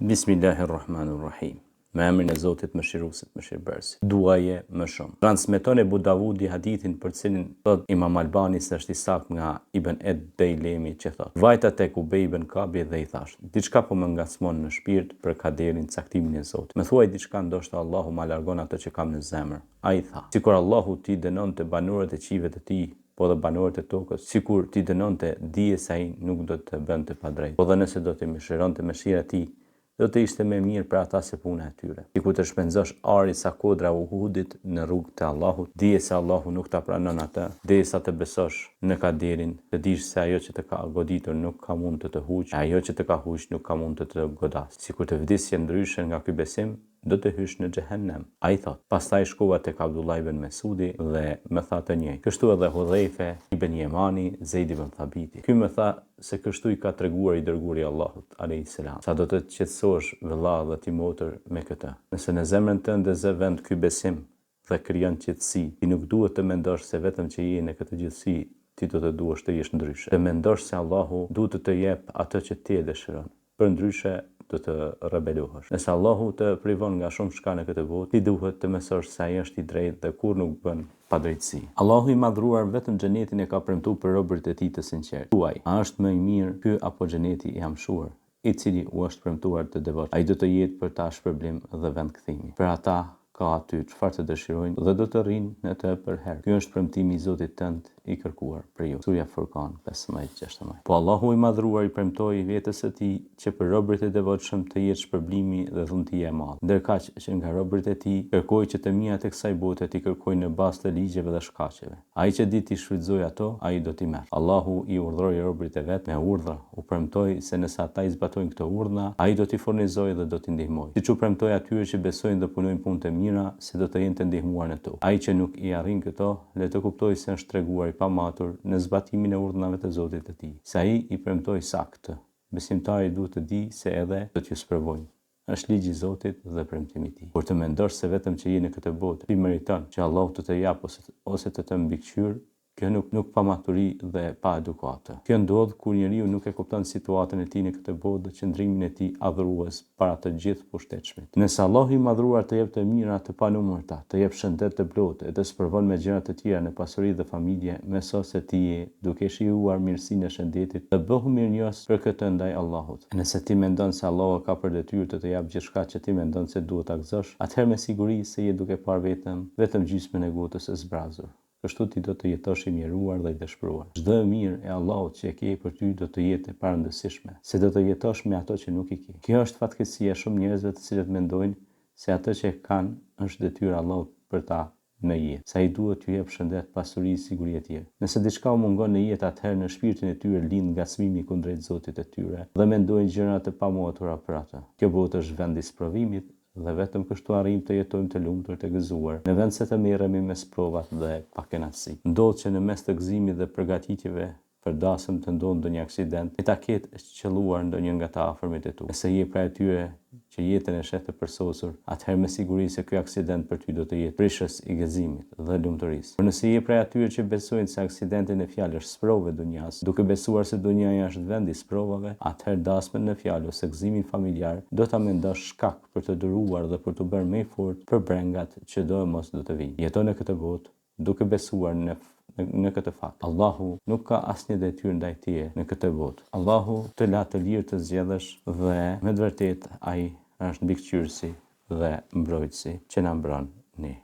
Bismillahirrahmanirrahim. Me emrin e Zotit Mëshiruesit Mëshirbërësit. Duaje më shumë. Transmeton Ebu Davudi hadithin për cilin thot Imam Albani se është i saktë nga Ibn Deylemi që thot: Vajta tek Ubej ibn Kabi dhe i thash: diçka po më ngacmon në shpirt për kaderin, caktimin e Zotit. Më thuaj diçka, ndoshta Allahu ma largon ato që kam në zemër. Ai tha: sikur Allahu ti dënonte banorët e qive të tij, po dhe banorët e tokës, sikur ti dënonte, dije se ai nuk do të bënte pa drejtë. Po dhe nëse do të mëshironte mëshira e tij, do të ishte më mirë për ata se puna e tyre. Sikur të shpenzosh ari sa kodra Uhudit në rrugë të Allahut, dije se Allahu nuk ta pranon atë, derisa të besosh në kaderin, të dish se ajo që të ka goditur nuk ka mund të të huqë, ajo që të ka huqë nuk ka mund të të godasë. Sikur të vdesje ndryshe nga ky besim, do të hysh në xhehenem. Ai thot: pastaj shkova tek Abdullah ibn Mesudi dhe më tha të njëjtë. Kështu edhe Hudhaife ibn Yemani, Zeid ibn Thabiti. Ky më tha se kështu i ka treguar i dërguari i Allahut alayhis salam. Sa do të qetësohesh vëlla dhe ti motër me këtë. Nëse në zemrën tënde zë vend ky besim dhe krijon qetësi, ti nuk duhet të mendosh se vetëm që je në këtë gjithësi ti do të duash të jesh ndryshe. Të mendosh se Allahu duhet të të jep atë që ti e dëshiron. Përndryshe do të rebelohesh. Nëse Allahu të privon nga shumë shka në këtë botë, ti duhet të mësosh se ai është i drejtë dhe kur nuk bën padrejtësi. Allahu i madhruar vetëm xhenetin e ka premtuar për robërit e tij të sinqertë. Thuaj, a është më i mirë ky apo xheneti i amshuar, i cili u është premtuar të devotshëm? Ai do të jetë për ta shpërblim dhe vendkthimi. Për ata ka aty çfarë të dëshirojnë dhe do të rrinë në të për herë. Ky është premtimi i Zotit tënd i kërkuar për ju. Surja Furqan 15-16. Po Allahu i madhruar i premtoi vetes së tij që për robërit e devotshëm të jetë shpërblimi dhe dhuntia e madhe. Ndërkaq që nga robërit e tij kërkoi që të mijat e kësaj bote t'i kërkojnë në bazë të ligjeve dhe shkaqeve. Ai që di t'i shfrytëzojë ato, ai do t'i merr. Allahu i urdhëroi robërit e vet me urdhra, u premtoi se nëse ata i zbatojnë këto urdhra, ai do t'i furnizojë dhe do t'i ndihmojë. Siç u premtoi atyre që besojnë dhe punojnë punë të mira, se do të jenë të ndihmuar në to. Ai që nuk i arrin këto, le të kuptojë se është treguar i pamatur në zbatimin e urdhnave të Zotit të tij. Se ai i premtoi saktë. Besimtari duhet të di se edhe do t'ju sprovojnë. Është ligji i Zotit dhe premtimi i tij. Kur të mendosh se vetëm që je në këtë botë, ti meriton që Allahu të të jap ose të të mbikëqyr, kjo nuk pa maturi dhe pa edukatë. Kjo ndodh kur njeriu nuk e kupton situatën e tij në këtë botë dhe qëndrimin e tij adhurues para të gjithë pushtetshmit. Nëse Allahu i madhruar të jep të mira të panumërta, të jep shëndet të plotë e të sprovon me gjëra të tjera në pasuri dhe familje, mëso se ti je duke shijuar mirësinë e shëndetit dhe bëhu mirënjohës për këtë ndaj Allahut. Nëse ti mendon se Allahu ka për detyrë të të jap gjithçka që ti mendon se duhet ta gëzosh, atëherë me siguri se je duke parë vetëm gjysmën e gotës së zbrazur. Kështu ti do të jetosh i mjeruar dhe i dëshpëruar. Çdo e mirë e Allahut që e ke për ty do të jetë e parëndësishme, se do të jetosh me ato që nuk i ke. Kjo është fatkeqësia e shumë njerëzve të cilët mendojnë se atë që kanë është detyrë e Allahut për ta në jetë. Sa i duhet t'ju jep shëndet, pasuri, siguri e tjerë. Nëse diçka u mungon në jetë, atëherë në shpirtin e tyre lind ngacmimi kundrejt Zotit të tyre dhe mendojnë gjëra të pamotura për atë. Kjo botë është vend i sprovimit dhe vetëm kështu arrim të jetojmë të lumtur, të gëzuar, në vend se të merremi me provat dhe pakënaqësi. Ndodh që në mes të gëzimit dhe përgatitjeve për dasëm të ndodhë ndonjë aksident, e ta ketë qelluar ndonjë nga të afërmit e tu. Nëse je prej atyre që jetën e sheh të përsosur, atëherë me siguri se ky aksident për ty do të jetë prishës i gëzimit dhe lumturisë. Por nëse je prej atyre që besojnë se aksidenti në fjalë është sprovë e dunjas, duke besuar se dunjaja është vend i sprovave, atëherë dasmën në fjalë ose gëzimin familjar do ta mendosh shkak për të dëruar dhe për të bërë më fort për brengat që do e mos do të vinë. Jeton në këtë botë duke besuar në këtë fakt. Allahu nuk ka asnjë detyrë ndaj teje në këtë botë. Allahu të la të lirë të zgjedhësh dhe me të vërtetë ai është mbikëqyrësi dhe mbrojtësi që na mbron ne.